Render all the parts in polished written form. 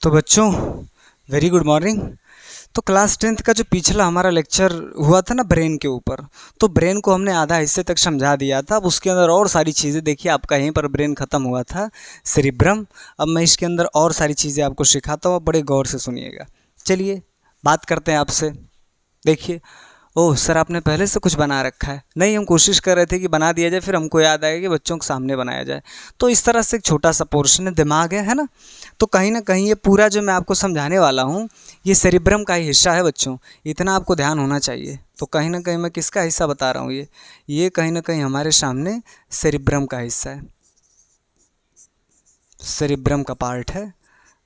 तो बच्चों very good morning. तो क्लास 10th का जो पिछला हमारा लेक्चर हुआ था ना ब्रेन के ऊपर, तो ब्रेन को हमने आधा हिस्से तक समझा दिया था। अब उसके अंदर और सारी चीज़ें देखिए, आपका यहीं पर ब्रेन ख़त्म हुआ था सेरिब्रम। अब मैं इसके अंदर और सारी चीज़ें आपको सिखाता हूँ, बड़े गौर से सुनिएगा। चलिए बात करते हैं आपसे। देखिए, ओह सर आपने पहले से कुछ बना रखा है? नहीं, हम कोशिश कर रहे थे कि बना दिया जाए, फिर हमको याद आया कि बच्चों के सामने बनाया जाए। तो इस तरह से एक छोटा सा पोर्शन है, दिमाग है ना। तो कहीं ना कहीं ये पूरा जो मैं आपको समझाने वाला हूँ ये सेरिब्रम का ही हिस्सा है बच्चों, इतना आपको ध्यान होना चाहिए। तो कहीं ना कहीं मैं किसका हिस्सा बता रहा हूँ, ये कहीं ना कहीं हमारे सामने सेरिब्रम का हिस्सा है, सेरिब्रम का पार्ट है।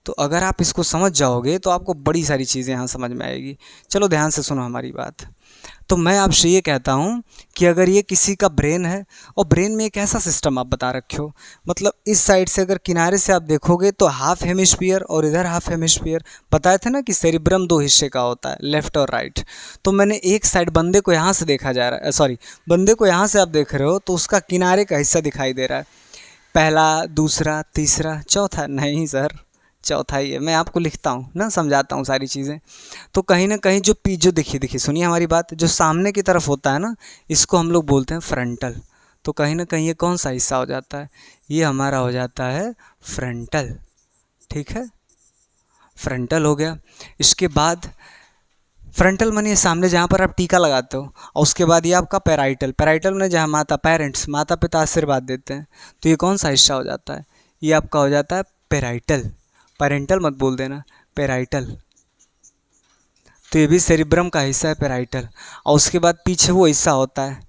तो अगर आप इसको समझ जाओगे तो आपको बड़ी सारी चीज़ें यहाँ समझ में आएगी। चलो ध्यान से सुनो हमारी बात। तो मैं आपसे ये कहता हूँ कि अगर ये किसी का ब्रेन है और ब्रेन में एक ऐसा सिस्टम आप बता रखे हो, मतलब इस साइड से अगर किनारे से आप देखोगे तो हाफ हेमिस्फीयर और इधर हाफ हेमिस्फीयर। बताया था ना कि सेरिब्रम दो हिस्से का होता है, लेफ़्ट और राइट। तो मैंने एक साइड बंदे को यहाँ से देखा जा रहा है, सॉरी बंदे को यहाँ से आप देख रहे हो तो उसका किनारे का हिस्सा दिखाई दे रहा है। पहला, दूसरा, तीसरा, चौथा? नहीं सर, चौथा ही है। मैं आपको लिखता हूँ ना, समझाता हूँ सारी चीज़ें। तो कहीं ना कहीं जो देखिए देखिए सुनिए हमारी बात, जो सामने की तरफ होता है ना, इसको हम लोग बोलते हैं फ्रंटल। तो कहीं ना कहीं ये कौन सा हिस्सा हो जाता है? ये हमारा हो जाता है फ्रंटल। ठीक है, फ्रंटल हो गया। इसके बाद फ्रंटल मानिए सामने जहाँ पर आप टीका लगाते हो, और उसके बाद ये आपका पैराइटल। पैराइटल में जहाँ माता पिता आशीर्वाद देते हैं, तो ये कौन सा हिस्सा हो जाता है? ये आपका हो जाता है पैराइटल। पैरेंटल मत बोल देना, पैराइटल। तो ये भी सेरिब्रम का हिस्सा है, पैराइटल। और उसके बाद पीछे वो हिस्सा होता है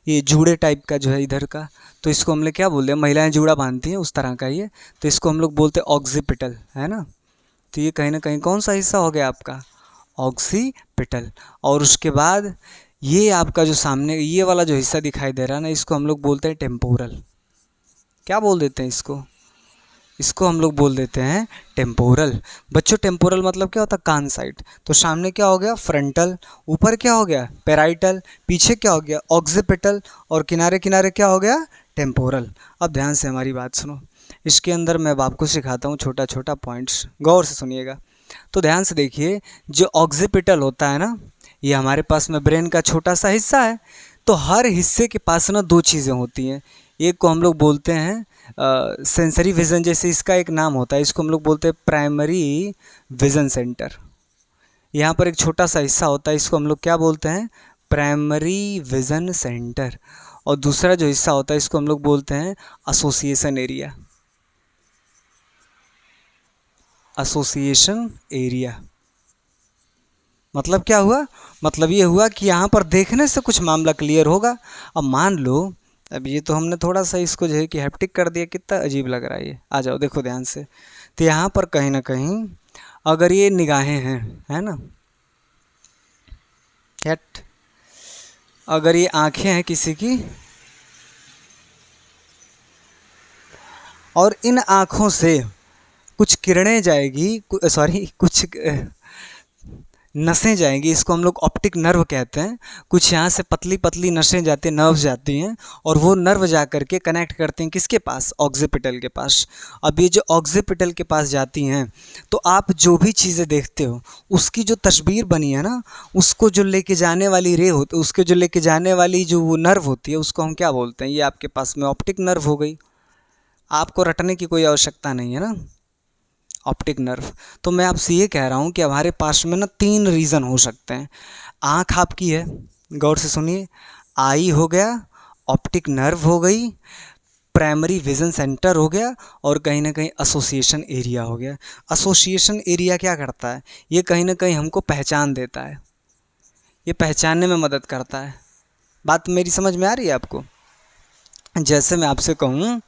ये जूड़े टाइप का जो है इधर का, तो इसको हम लोग क्या बोलते हैं? महिलाएं जूड़ा बांधती हैं उस तरह का ये, तो इसको हम लोग बोलते हैं ऑक्सीपिटल, है ना। तो ये कहीं ना कहीं कौन सा हिस्सा हो गया आपका? ऑक्सीपिटल। और उसके बाद ये आपका जो सामने ये वाला जो हिस्सा दिखाई दे रहा है ना, इसको हम लोग बोलते हैं टेम्पोरल। क्या बोल देते हैं इसको हम लोग बोल देते हैं टेम्पोरल। बच्चों टेम्पोरल मतलब क्या होता है? कान साइड। तो सामने क्या हो गया? फ्रंटल। ऊपर क्या हो गया? पैराइटल। पीछे क्या हो गया? ऑक्सीपिटल। और किनारे किनारे क्या हो गया? टेम्पोरल। अब ध्यान से हमारी बात सुनो, इसके अंदर मैं आपको सिखाता हूँ छोटा छोटा पॉइंट्स, गौर से सुनिएगा। तो ध्यान से देखिए, जो ऑक्सीपिटल होता है ना, ये हमारे पास में ब्रेन का छोटा सा हिस्सा है। तो हर हिस्से के पास ना दो चीज़ें होती हैं। एक को हम लोग बोलते हैं सेंसरी विज़न, जैसे इसका एक नाम होता है, इसको हम लोग बोलते हैं प्राइमरी विज़न सेंटर। यहाँ पर एक छोटा सा हिस्सा होता है, इसको हम लोग क्या बोलते हैं? Primary vision centre. और दूसरा जो हिस्सा होता है इसको हम लोग बोलते हैं एसोसिएशन एरिया। एसोसिएशन एरिया मतलब क्या हुआ? मतलब ये हुआ कि यहाँ पर देखने से कुछ मामला क्लियर होगा। अब मान लो, अब ये तो हमने थोड़ा सा इसको जो है कि हैप्टिक कर दिया, कितना अजीब लग रहा है ये। आ जाओ देखो ध्यान से। तो यहाँ पर कहीं ना कहीं अगर ये निगाहें हैं, है ना, हट, अगर ये आंखें हैं किसी की, और इन आँखों से कुछ किरणें जाएगी, सॉरी कुछ नसें जाएंगी, इसको हम लोग ऑप्टिक नर्व कहते हैं। कुछ यहाँ से पतली पतली नसें जाती हैं, नर्व जाती हैं, और वो नर्व जा कर के कनेक्ट करते हैं किसके पास? ऑक्सीपिटल के पास। अब ये जो ऑक्सीपिटल के पास जाती हैं, तो आप जो भी चीज़ें देखते हो उसकी जो तस्वीर बनी है ना, उसको जो लेके जाने वाली रे होती, उसके जो लेके जाने वाली जो वो नर्व होती है, उसको हम क्या बोलते हैं? ये आपके पास में ऑप्टिक नर्व हो गई। आपको रटने की कोई आवश्यकता नहीं है ना, ऑप्टिक नर्व। तो मैं आपसे ये कह रहा हूँ कि हमारे पास में ना 3 रीज़न हो सकते हैं। आँख आपकी है, गौर से सुनिए, आई हो गया, ऑप्टिक नर्व हो गई, प्राइमरी विज़न सेंटर हो गया, और कहीं ना कहीं एसोसिएशन एरिया हो गया। एसोसिएशन एरिया क्या करता है? ये कहीं ना कहीं हमको पहचान देता है, ये पहचानने में मदद करता है। बात मेरी समझ में आ रही है आपको? जैसे मैं आपसे कहूँ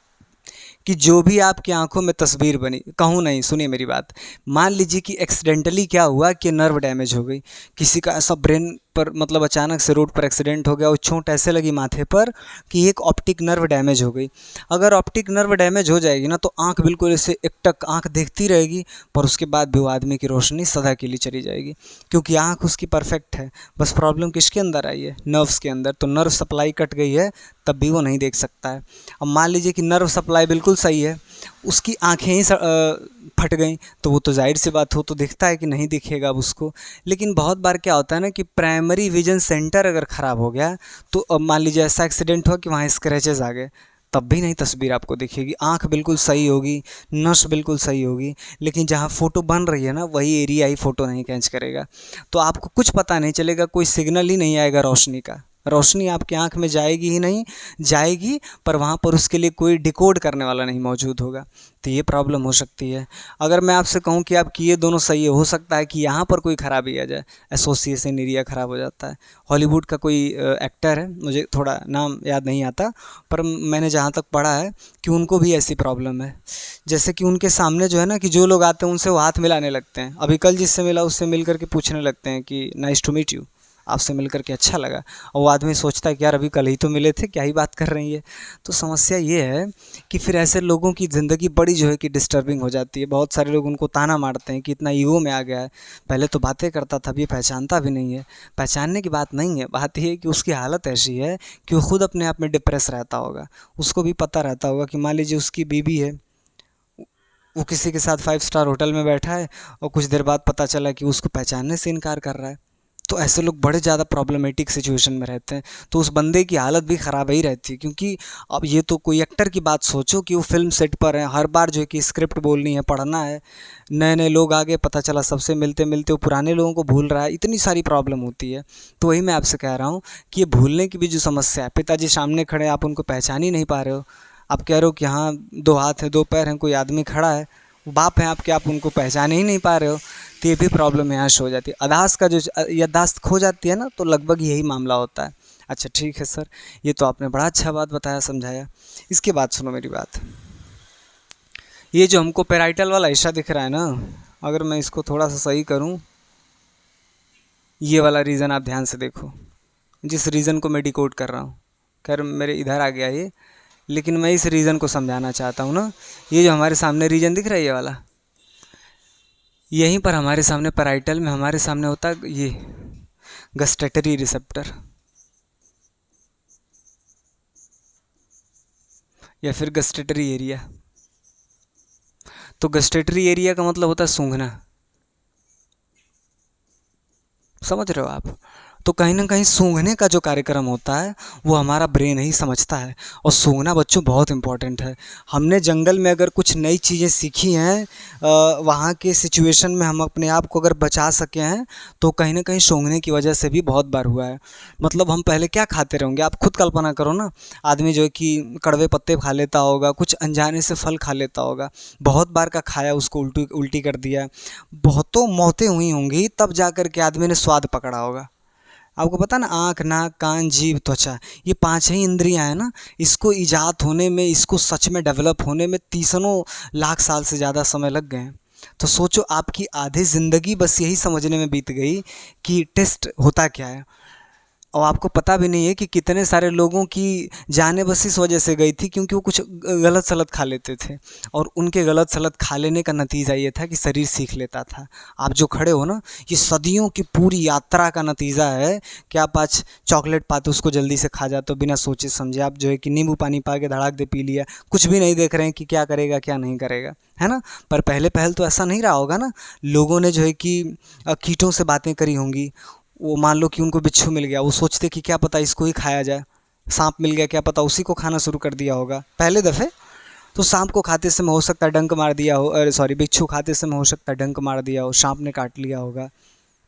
कि जो भी आपकी आंखों में तस्वीर बनी, कहूँ नहीं, सुनिए मेरी बात। मान लीजिए कि एक्सीडेंटली क्या हुआ कि नर्व डैमेज हो गई, किसी का ऐसा ब्रेन पर मतलब अचानक से रोड पर एक्सीडेंट हो गया और चोट ऐसे लगी माथे पर कि एक ऑप्टिक नर्व डैमेज हो गई। अगर ऑप्टिक नर्व डैमेज हो जाएगी ना, तो आँख बिल्कुल ऐसे एकटक आँख देखती रहेगी, पर उसके बाद भी वो आदमी की रोशनी सदा के लिए चली जाएगी, क्योंकि आँख उसकी परफेक्ट है। बस प्रॉब्लम किसके अंदर आई है? नर्व्स के अंदर। तो नर्व सप्लाई कट गई है, तब भी वो नहीं देख सकता है। अब मान लीजिए कि नर्व सप्लाई बिल्कुल सही है, उसकी आँखें ही फट गई तो वो तो जाहिर सी बात हो तो दिखता है कि नहीं दिखेगा अब उसको। लेकिन बहुत बार क्या होता है ना कि प्राइमरी विजन सेंटर अगर ख़राब हो गया तो अब मान लीजिए ऐसा एक्सीडेंट हुआ कि वहाँ स्क्रैचेस आ गए, तब भी नहीं तस्वीर आपको दिखेगी। आँख बिल्कुल सही होगी, नस बिल्कुल सही होगी, लेकिन जहाँ फ़ोटो बन रही है ना वही एरिया ही फ़ोटो नहीं कैच करेगा। तो आपको कुछ पता नहीं चलेगा, कोई सिग्नल ही नहीं आएगा रोशनी का। रोशनी आपकी आँख में जाएगी ही नहीं, जाएगी पर वहाँ पर उसके लिए कोई डिकोड करने वाला नहीं मौजूद होगा। तो ये प्रॉब्लम हो सकती है। अगर मैं आपसे कहूँ कि आप किए दोनों सही है, हो सकता है कि यहाँ पर कोई ख़राबी आ जाए, एसोसिएशन एरिया ख़राब हो जाता है। हॉलीवुड का कोई एक्टर है, मुझे थोड़ा नाम याद नहीं आता, पर मैंने जहाँ तक पढ़ा है कि उनको भी ऐसी प्रॉब्लम है। जैसे कि उनके सामने जो है ना कि जो लोग आते हैं उनसे वो हाथ मिलाने लगते हैं। अभी कल जिससे मिला उससे मिल करके पूछने लगते हैं कि नाइस टू मीट यू, आपसे मिल करके अच्छा लगा। और वो आदमी सोचता है कि यार अभी कल ही तो मिले थे, क्या ही बात कर रही है। तो समस्या ये है कि फिर ऐसे लोगों की ज़िंदगी बड़ी जो है कि डिस्टर्बिंग हो जाती है। बहुत सारे लोग उनको ताना मारते हैं कि इतना ईगो में आ गया है, पहले तो बातें करता था, अब ये पहचानता भी नहीं है। पहचानने की बात नहीं है, बात ये है कि उसकी हालत ऐसी है कि वो खुद अपने आप में डिप्रेस रहता होगा। उसको भी पता रहता होगा कि मान लीजिए उसकी बीवी है, वो किसी के साथ 5 स्टार होटल में बैठा है और कुछ देर बाद पता चला कि उसको पहचानने से इनकार कर रहा है। तो ऐसे लोग बड़े ज़्यादा प्रॉब्लमेटिक सिचुएशन में रहते हैं। तो उस बंदे की हालत भी ख़राब ही रहती है, क्योंकि अब ये तो कोई एक्टर की बात सोचो कि वो फिल्म सेट पर है, हर बार जो है कि स्क्रिप्ट बोलनी है, पढ़ना है, नए नए लोग आ गए, पता चला सबसे मिलते मिलते वो पुराने लोगों को भूल रहा है, इतनी सारी प्रॉब्लम होती है। तो वही मैं आपसे कह रहा हूँ कि ये भूलने की भी जो समस्या है, पिताजी सामने खड़े, आप उनको पहचान ही नहीं पा रहे हो। आप कह रहे हो कि हाँ 2 हाथ हैं 2 पैर हैं, कोई आदमी खड़ा है, बाप हैं आपके, आप उनको पहचान ही नहीं पा रहे हो। तो ये भी प्रॉब्लम यहाँ से हो जाती है। याददाश्त का जो याददाश्त खो जाती है ना, तो लगभग यही मामला होता है। अच्छा ठीक है सर, ये तो आपने बड़ा अच्छा बात बताया, समझाया। इसके बाद सुनो मेरी बात। ये जो हमको पेराइटल वाला हिस्सा दिख रहा है ना, अगर मैं इसको थोड़ा सा सही करूँ, ये वाला रीज़न आप ध्यान से देखो, जिस रीज़न को मैं डिकोड कर रहा हूँ। खैर मेरे इधर आ गया ये, लेकिन मैं इस रीज़न को समझाना चाहता हूँ ना। ये जो हमारे सामने रीजन दिख रहा है ये वाला, यहीं पर हमारे सामने पैराइटल में हमारे सामने होता है ये गस्टेटरी रिसेप्टर, या फिर गस्टेटरी एरिया। तो गस्टेटरी एरिया का मतलब होता है सूंघना, समझ रहे हो आप। तो कहीं ना कहीं सूंघने का जो कार्यक्रम होता है वो हमारा ब्रेन ही समझता है। और सूंघना बच्चों बहुत इंपॉर्टेंट है। हमने जंगल में अगर कुछ नई चीज़ें सीखी हैं, वहाँ के सिचुएशन में हम अपने आप को अगर बचा सके हैं, तो कहीं ना कहीं सूंघने की वजह से भी बहुत बार हुआ है। मतलब हम पहले क्या खाते रहेंगे, आप खुद कल्पना करो ना। आदमी जो है कि कड़वे पत्ते खा लेता होगा, कुछ अनजाने से फल खा लेता होगा, बहुत बार का खाया, उसको उल्टी उल्टी कर दिया, बहुतों मौतें हुई होंगी, तब जा कर के आदमी ने स्वाद पकड़ा होगा। आपको पता ना, आँख, नाक, कान, जीभ, त्वचा, ये 5 ही इंद्रियाँ हैं ना, इसको ईजाद होने में, इसको सच में डेवलप होने में तीसनों लाख साल से ज़्यादा समय लग गए हैं। तो सोचो आपकी आधी ज़िंदगी बस यही समझने में बीत गई कि टेस्ट होता क्या है। और आपको पता भी नहीं है कि कितने सारे लोगों की जानें बस इस वजह से गई थी क्योंकि वो कुछ गलत सलत खा लेते थे, और उनके गलत सलत खा लेने का नतीजा ये था कि शरीर सीख लेता था। आप जो खड़े हो ना, ये सदियों की पूरी यात्रा का नतीजा है कि आप आज चॉकलेट पाते उसको जल्दी से खा जाते हो बिना सोचे समझे। आप जो है कि नींबू पानी पा के धड़ाक दे पी लिया, कुछ भी नहीं देख रहे हैं कि क्या करेगा क्या नहीं करेगा, है ना। पर पहले पहल तो ऐसा नहीं रहा होगा ना। लोगों ने जो है कि कीटों से बातें करी होंगी। वो मान लो कि उनको बिच्छू मिल गया, वो सोचते कि क्या पता इसको ही खाया जाए। सांप मिल गया, क्या पता उसी को खाना शुरू कर दिया होगा पहले दफ़े। तो सांप को खाते समय हो सकता है डंक मार दिया हो, अरे सॉरी, बिच्छू खाते समय हो सकता है डंक मार दिया हो, सांप ने काट लिया होगा,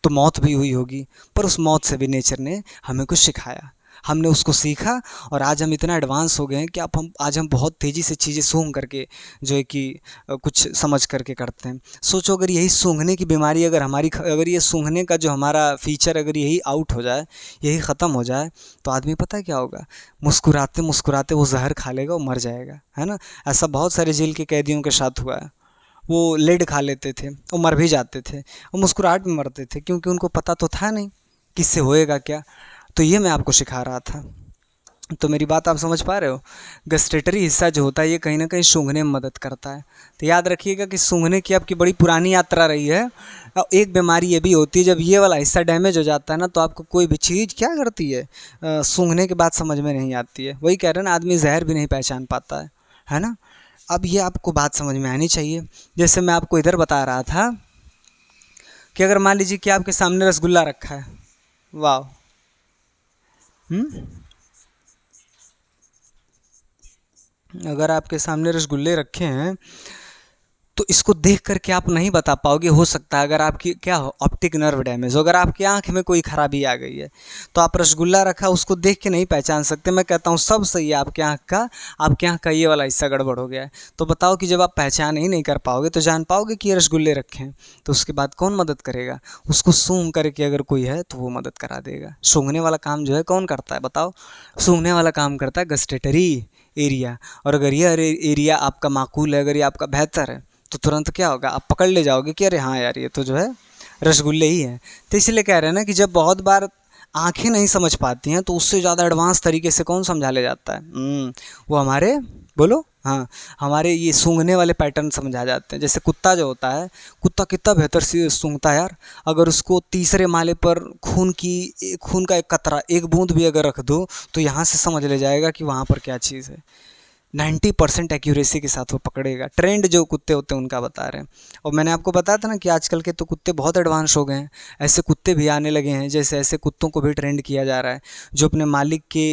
तो मौत भी हुई होगी। पर उस मौत से भी नेचर ने हमें कुछ सिखाया, हमने उसको सीखा, और आज हम इतना एडवांस हो गए हैं कि आज हम बहुत तेज़ी से चीज़ें सूंघ करके जो है कि कुछ समझ करके करते हैं। सोचो अगर यही सूंघने की बीमारी अगर ये सूंघने का जो हमारा फीचर अगर यही आउट हो जाए, यही ख़त्म हो जाए, तो आदमी पता है क्या होगा, मुस्कुराते मुस्कुराते वो जहर खा लेगा और मर जाएगा, है ना। ऐसा बहुत सारे जेल के कैदियों के साथ हुआ है। वो लेड खा लेते थे, वो मर भी जाते थे, वो मुस्कुराहट में मरते थे, क्योंकि उनको पता तो था नहीं किससे होएगा क्या। तो ये मैं आपको सिखा रहा था। तो मेरी बात आप समझ पा रहे हो। गस्टेटरी हिस्सा जो होता है ये कहीं ना कहीं सूंघने में मदद करता है। तो याद रखिएगा कि सूंघने की आपकी बड़ी पुरानी यात्रा रही है। और एक बीमारी ये भी होती है, जब ये वाला हिस्सा डैमेज हो जाता है ना, तो आपको कोई भी चीज़ क्या करती है, सूंघने के बाद समझ में नहीं आती है। वही कह रहे हैं ना, आदमी जहर भी नहीं पहचान पाता है ना। अब ये आपको बात समझ में आनी चाहिए। जैसे मैं आपको इधर बता रहा था कि अगर मान लीजिए कि आपके सामने रसगुल्ला रखा है, वाह, अगर आपके सामने रसगुल्ले रखे हैं तो इसको देख करके आप नहीं बता पाओगे। हो सकता है अगर आपकी क्या हो, ऑप्टिक नर्व डैमेज हो, अगर आपकी आंख में कोई खराबी आ गई है तो आप रसगुल्ला रखा उसको देख के नहीं पहचान सकते। मैं कहता हूँ सब सही है, आपके आँख का ये वाला हिस्सा गड़बड़ हो गया है। तो बताओ कि जब आप पहचान ही नहीं कर पाओगे तो जान पाओगे कि ये रसगुल्ले रखे हैं, तो उसके बाद कौन मदद करेगा? उसको सूंघ करके अगर कोई है तो वो मदद करा देगा। सूंघने वाला काम जो है कौन करता है बताओ? सूंघने वाला काम करता है गस्टेटरी एरिया। और अगर ये एरिया आपका माकूल है, अगर ये आपका बेहतर है, तो तुरंत क्या होगा, आप पकड़ ले जाओगे कि अरे हाँ यार ये तो जो है रसगुल्ले ही हैं। तो इसलिए कह रहे हैं ना कि जब बहुत बार आंखें नहीं समझ पाती हैं तो उससे ज़्यादा एडवांस तरीके से कौन समझा ले जाता है? वो हमारे, बोलो, हाँ, हमारे ये सूंघने वाले पैटर्न समझा जाते हैं। जैसे कुत्ता जो होता है, कुत्ता कितना बेहतर से सूंघता है यार। अगर उसको तीसरे माले पर खून का एक कतरा, एक बूंद भी अगर रख दो तो यहाँ से समझ ले जाएगा कि वहाँ पर क्या चीज़ है। 90% एक्यूरेसी के साथ वो पकड़ेगा। ट्रेंड जो कुत्ते होते हैं उनका बता रहे हैं। और मैंने आपको बताया था ना कि आजकल के तो कुत्ते बहुत एडवांस हो गए हैं, ऐसे कुत्ते भी आने लगे हैं। जैसे ऐसे कुत्तों को भी ट्रेंड किया जा रहा है जो अपने मालिक के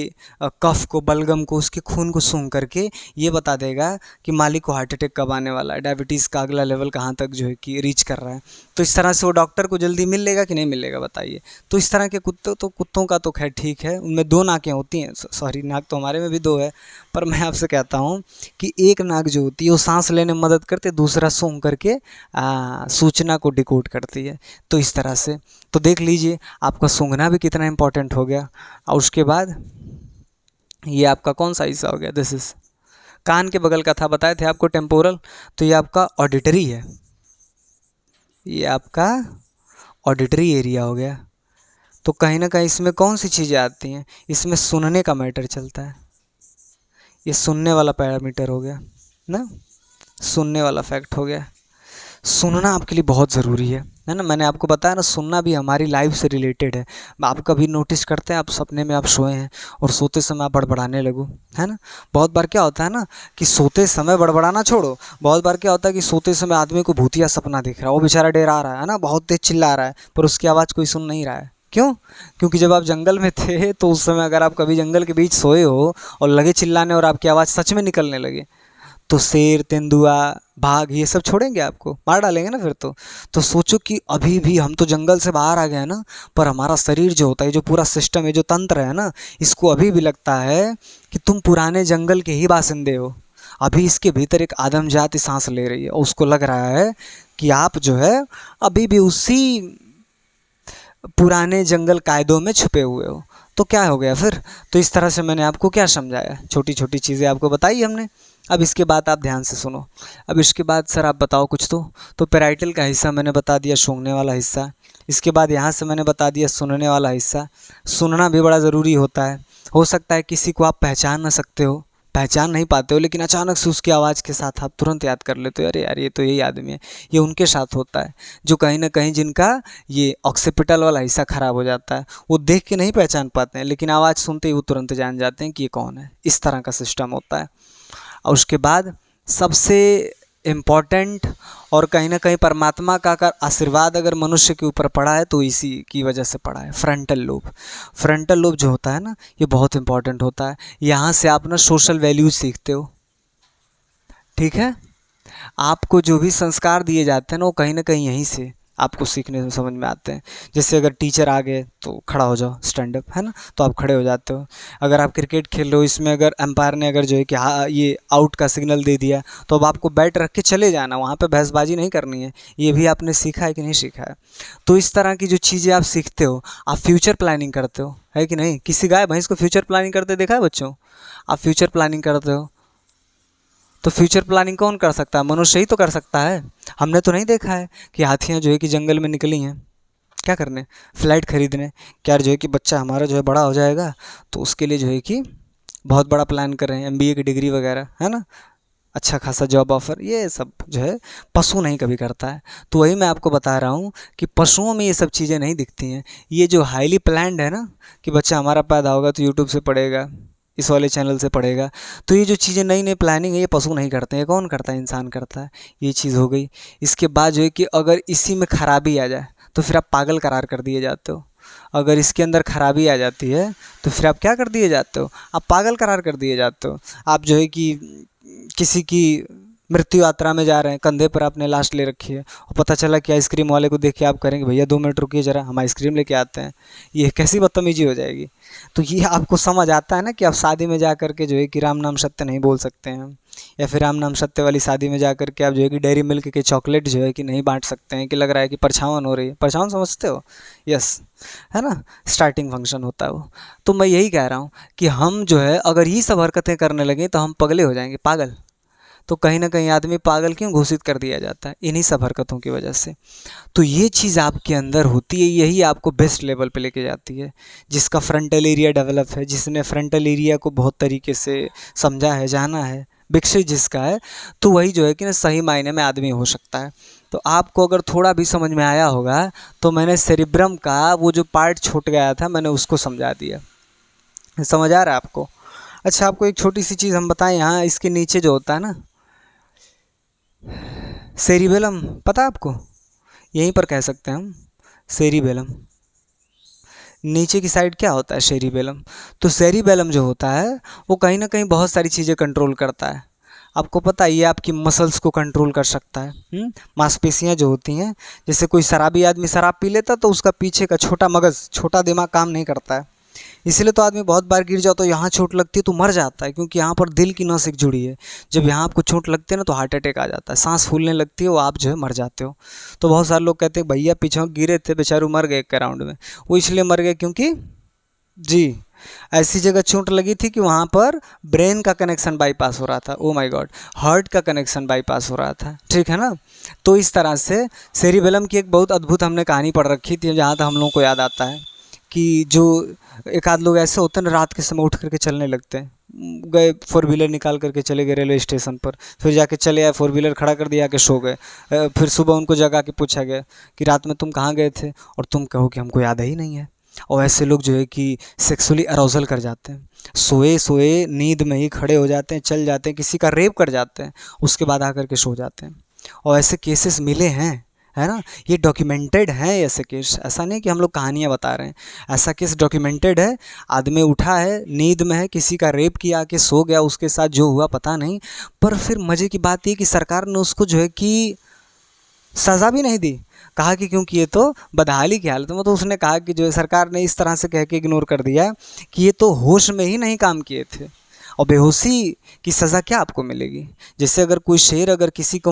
कफ को, बलगम को, उसके खून को सूंघ करके ये बता देगा कि मालिक को हार्ट अटैक कब आने वाला है, डायबिटीज़ का अगला लेवल कहाँ तक जो है कि रीच कर रहा है। तो इस तरह से वो डॉक्टर को जल्दी मिल लेगा कि नहीं मिलेगा बताइए। तो इस तरह के कुत्तों का तो खैर ठीक है, उनमें 2 नाकें होती हैं, सॉरी नाक तो हमारे में भी 2 है, पर मैं आपसे कहता हूँ कि एक नाक जो होती है वो सांस लेने में मदद करती है, दूसरा सूंघ करके सूचना को डिकोड करती है। तो इस तरह से तो देख लीजिए आपका सूंघना भी कितना इम्पोर्टेंट हो गया। और उसके बाद ये आपका कौन सा हिस्सा हो गया? दिस इज कान के बगल का था, बताए थे आपको टेम्पोरल। तो ये आपका ऑडिटरी है, ये आपका ऑडिटरी एरिया हो गया। तो कहीं ना कहीं इसमें कौन सी चीज़ें आती हैं? इसमें सुनने का मैटर चलता है, ये सुनने वाला पैरामीटर हो गया ना, सुनने वाला फैक्ट हो गया। सुनना आपके लिए बहुत ज़रूरी है ना। मैंने आपको बताया ना, सुनना भी हमारी लाइफ से रिलेटेड है। आप कभी नोटिस करते हैं, आप सपने में आप सोए हैं और सोते समय आप बड़बड़ाने लगो, है ना। बहुत बार क्या होता है ना कि सोते समय, बड़बड़ाना छोड़ो, बहुत बार क्या होता है कि सोते समय आदमी को भूतिया सपना दिख रहा है, वो बेचारा डरा रहा है ना, बहुत तेज चिल्ला रहा है, पर उसकी आवाज़ कोई सुन नहीं रहा है। क्यों? क्योंकि जब आप जंगल में थे तो उस समय अगर आप कभी जंगल के बीच सोए हो और लगे चिल्लाने और आपकी आवाज़ सच में निकलने लगे तो शेर, तेंदुआ, भाग ये सब छोड़ेंगे, आपको मार डालेंगे ना फिर तो सोचो कि अभी भी हम तो जंगल से बाहर आ गए हैं ना, पर हमारा शरीर जो होता है, जो पूरा सिस्टम है, जो तंत्र है ना, इसको अभी भी लगता है कि तुम पुराने जंगल के ही बासिंदे हो। अभी इसके भीतर एक आदमजाति सांस ले रही है और उसको लग रहा है कि आप जो है अभी भी उसी पुराने जंगल कायदों में छुपे हुए हो। तो क्या हो गया फिर? तो इस तरह से मैंने आपको क्या समझाया, छोटी छोटी चीज़ें आपको बताई हमने। अब इसके बाद आप ध्यान से सुनो। अब इसके बाद सर आप बताओ कुछ तो पैराइटल का हिस्सा मैंने बता दिया, सूंघने वाला हिस्सा। इसके बाद यहाँ से मैंने बता दिया सुनने वाला हिस्सा। सुनना भी बड़ा ज़रूरी होता है। हो सकता है किसी को आप पहचान ना सकते हो, पहचान नहीं पाते हो, लेकिन अचानक से उसकी आवाज़ के साथ आप तुरंत याद कर लेते हो, अरे यार ये तो यही आदमी है। ये उनके साथ होता है जो कहीं ना कहीं जिनका ये ऑक्सीपिटल वाला हिस्सा ख़राब हो जाता है, वो देख के नहीं पहचान पाते हैं, लेकिन आवाज़ सुनते ही वो तुरंत जान जाते हैं कि ये कौन है। इस तरह का सिस्टम होता है। और उसके बाद सबसे इम्पॉर्टेंट और कहीं ना कहीं परमात्मा का अगर आशीर्वाद अगर मनुष्य के ऊपर पड़ा है तो इसी की वजह से पड़ा है, फ्रंटल लोब। फ्रंटल लोब जो होता है ना, ये बहुत इंपॉर्टेंट होता है। यहाँ से आप ना सोशल वैल्यूज सीखते हो, ठीक है। आपको जो भी संस्कार दिए जाते हैं ना, वो कहीं ना कहीं यहीं से आपको सीखने में समझ में आते हैं। जैसे अगर टीचर आ गए तो खड़ा हो जाओ, स्टैंड अप, है ना, तो आप खड़े हो जाते हो। अगर आप क्रिकेट खेल रहे हो, इसमें अगर एम्पायर ने अगर जो है कि हाँ ये आउट का सिग्नल दे दिया, तो अब आपको बैट रख के चले जाना, वहाँ पे बहसबाजी नहीं करनी है। ये भी आपने सीखा है कि नहीं सीखा है? तो इस तरह की जो चीज़ें आप सीखते हो, आप फ्यूचर प्लानिंग करते हो, है कि नहीं? किसी गाय भैंस को फ्यूचर प्लानिंग करते देखा है बच्चों? आप फ्यूचर प्लानिंग करते हो, तो फ्यूचर प्लानिंग कौन कर सकता है? मनुष्य ही तो कर सकता है। हमने तो नहीं देखा है कि हाथियाँ जो है कि जंगल में निकली हैं क्या करने? फ्लाइट खरीदने। क्या जो है कि बच्चा हमारा जो है बड़ा हो जाएगा तो उसके लिए जो है कि बहुत बड़ा प्लान कर रहे हैं, MBA की डिग्री वगैरह, है ना, अच्छा खासा जॉब ऑफ़र, ये सब जो है पशु नहीं कभी करता है। तो वही मैं आपको बता रहा हूँ कि पशुओं में ये सब चीज़ें नहीं दिखती हैं। ये जो हाईली प्लान्ड है ना कि बच्चा हमारा पैदा होगा तो यूट्यूब से पढ़ेगा, इस वाले चैनल से पढ़ेगा। तो ये जो चीज़ें नई नई प्लानिंग है ये पशु नहीं करते हैं, कौन करता है? इंसान करता है। ये चीज़ हो गई। इसके बाद जो है कि अगर इसी में खराबी आ जाए तो फिर आप पागल करार कर दिए जाते हो। अगर इसके अंदर खराबी आ जाती है तो फिर आप क्या कर दिए जाते हो? आप पागल करार कर दिए जाते हो। आप जो है कि किसी की मृत्यु यात्रा में जा रहे हैं, कंधे पर आपने लाश ले रखी है और पता चला कि आइसक्रीम वाले को देख के आप करेंगे भैया 2 मिनट रुकिए ज़रा, हम आइसक्रीम लेके आते हैं। ये कैसी बदतमीजी हो जाएगी? तो ये आपको समझ आता है ना कि आप शादी में जा कर के जो है कि राम नाम सत्य नहीं बोल सकते हैं, या फिर राम नाम सत्य वाली शादी में जा कर के आप जो है कि डेयरी मिल्क के चॉकलेट जो है कि नहीं बांट सकते हैं, कि लग रहा है कि परछावन हो रही है। परछावन समझते हो? यस, है ना, स्टार्टिंग फंक्शन होता है वो। तो मैं यही कह रहा हूँ कि हम जो है अगर ये सब हरकतें करने लगे तो हम पगले हो जाएंगे, पागल। तो कहीं ना कहीं आदमी पागल क्यों घोषित कर दिया जाता है? इन्हीं सब हरकतों की वजह से। तो ये चीज़ आपके अंदर होती है, यही आपको बेस्ट लेवल पे लेके जाती है। जिसका फ्रंटल एरिया डेवलप है, जिसने फ्रंटल एरिया को बहुत तरीके से समझा है, जाना है, विकसित जिसका है, तो वही जो है कि ना सही मायने में आदमी हो सकता है। तो आपको अगर थोड़ा भी समझ में आया होगा तो मैंने सेरिब्रम का वो जो पार्ट छूट गया था मैंने उसको समझा दिया। समझ आ रहा है आपको? अच्छा, आपको एक छोटी सी चीज़ हम बताएं, यहाँ इसके नीचे जो होता है ना सेरिबेलम, पता है आपको? यहीं पर कह सकते हैं हम सेरिबेलम। नीचे की साइड क्या होता है? सेरिबेलम। तो सेरिबेलम जो होता है वो कहीं ना कहीं बहुत सारी चीज़ें कंट्रोल करता है। आपको पता है ये आपकी मसल्स को कंट्रोल कर सकता है। मांसपेशियां जो होती हैं, जैसे कोई शराबी आदमी शराब पी लेता तो उसका पीछे का छोटा मगज, छोटा दिमाग काम नहीं करता है। इसलिए तो आदमी बहुत बार गिर जाता है, यहाँ चोट लगती है तो मर जाता है, क्योंकि यहाँ पर दिल की नस एक जुड़ी है। जब यहाँ आपको चोट लगती है ना तो हार्ट अटैक आ जाता है, सांस फूलने लगती है, वो आप जो है मर जाते हो। तो बहुत सारे लोग कहते हैं भैया पीछे गिरे थे बेचारू मर गए एक राउंड में। वो इसलिए मर गए क्योंकि जी ऐसी जगह चोट लगी थी कि वहाँ पर ब्रेन का कनेक्शन बाईपास हो रहा था। ओ माय गॉड, हार्ट का कनेक्शन बाईपास हो रहा था। ठीक है ना? तो इस तरह से सेरिबेलम की एक बहुत अद्भुत हमने कहानी पढ़ रखी थी, जहाँ तक हम लोगों को याद आता है कि जो एक आध लोग ऐसे होते हैं ना रात के समय उठ करके चलने लगते हैं। गए 4 व्हीलर निकाल करके चले गए रेलवे स्टेशन पर, फिर जाके चले आए, 4 व्हीलर खड़ा कर दिया के सो गए। फिर सुबह उनको जगा के पूछा गया कि रात में तुम कहाँ गए थे, और तुम कहो कि हमको याद ही नहीं है। और ऐसे लोग जो है कि सेक्सुअली अराउजल कर जाते हैं, सोए सोए नींद में ही खड़े हो जाते हैं, चल जाते हैं, किसी का रेप कर जाते हैं, उसके बाद आकर के सो जाते हैं। और ऐसे केसेस मिले हैं, है ना? ये डॉक्यूमेंटेड हैं ऐसे केस, ऐसा नहीं कि हम लोग कहानियाँ बता रहे हैं। ऐसा केस डॉक्यूमेंटेड है। आदमी उठा है, नींद में है, किसी का रेप किया के सो गया, उसके साथ जो हुआ पता नहीं, पर फिर मज़े की बात ये कि सरकार ने उसको जो है कि सज़ा भी नहीं दी। कहा कि क्योंकि ये तो बदहाली की हालत में, तो उसने कहा कि जो है सरकार ने इस तरह से कह के इग्नोर कर दिया कि ये तो होश में ही नहीं काम किए थे। और बेहोशी की सज़ा क्या आपको मिलेगी? जैसे अगर कोई शेर अगर किसी को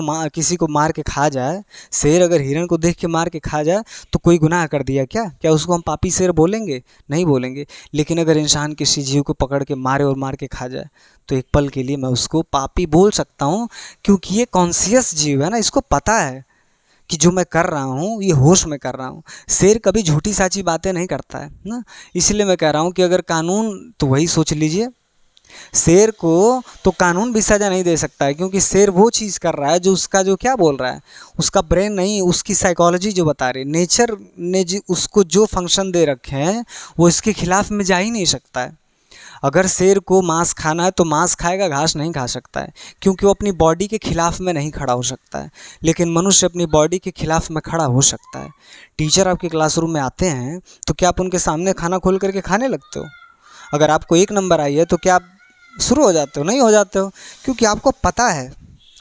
मार के खा जाए, शेर अगर हिरण को देख के मार के खा जाए तो कोई गुनाह कर दिया क्या? क्या उसको हम पापी शेर बोलेंगे? नहीं बोलेंगे। लेकिन अगर इंसान किसी जीव को पकड़ के मारे और मार के खा जाए तो एक पल के लिए मैं उसको पापी बोल सकता हूँ, क्योंकि ये कॉन्शियस जीव है ना, इसको पता है कि जो मैं कर रहा हूँ ये होश में कर रहा हूँ। शेर कभी झूठी साची बातें नहीं करता है ना। इसलिए मैं कह रहा हूँ कि अगर कानून, तो वही सोच लीजिए, शेर को तो कानून भी सज़ा नहीं दे सकता है, क्योंकि शेर वो चीज़ कर रहा है जो उसका जो क्या बोल रहा है, उसका ब्रेन नहीं, उसकी साइकोलॉजी जो बता रही है। नेचर ने उसको जो फंक्शन दे रखे हैं वो इसके खिलाफ में जा ही नहीं सकता है। अगर शेर को मांस खाना है तो मांस खाएगा, घास नहीं खा सकता है, क्योंकि वो अपनी बॉडी के खिलाफ में नहीं खड़ा हो सकता है। लेकिन मनुष्य अपनी बॉडी के खिलाफ में खड़ा हो सकता है। टीचर आपके क्लासरूम में आते हैं तो क्या आप उनके सामने खाना खोल करके खाने लगते हो? अगर आपको 1 नंबर आई है तो क्या आप शुरू हो जाते हो? नहीं हो जाते हो, क्योंकि आपको पता है,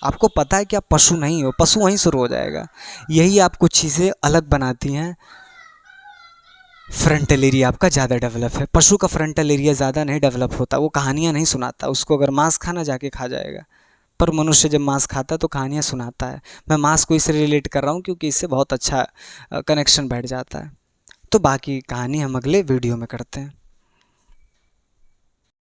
आपको पता है कि आप पशु नहीं हो। पशु वहीं शुरू हो जाएगा। यही आपको चीज़ें अलग बनाती हैं। फ्रंटल एरिया आपका ज़्यादा डेवलप है, पशु का फ्रंटल एरिया ज़्यादा नहीं डेवलप होता। वो कहानियाँ नहीं सुनाता, उसको अगर मांस खाना जाके खा जाएगा। पर मनुष्य जब मांस खाता है तो कहानियाँ सुनाता है। मैं मांस को इससे रिलेट कर रहा हूँ क्योंकि इससे बहुत अच्छा कनेक्शन बैठ जाता है। तो बाकी कहानी हम अगले वीडियो में करते हैं।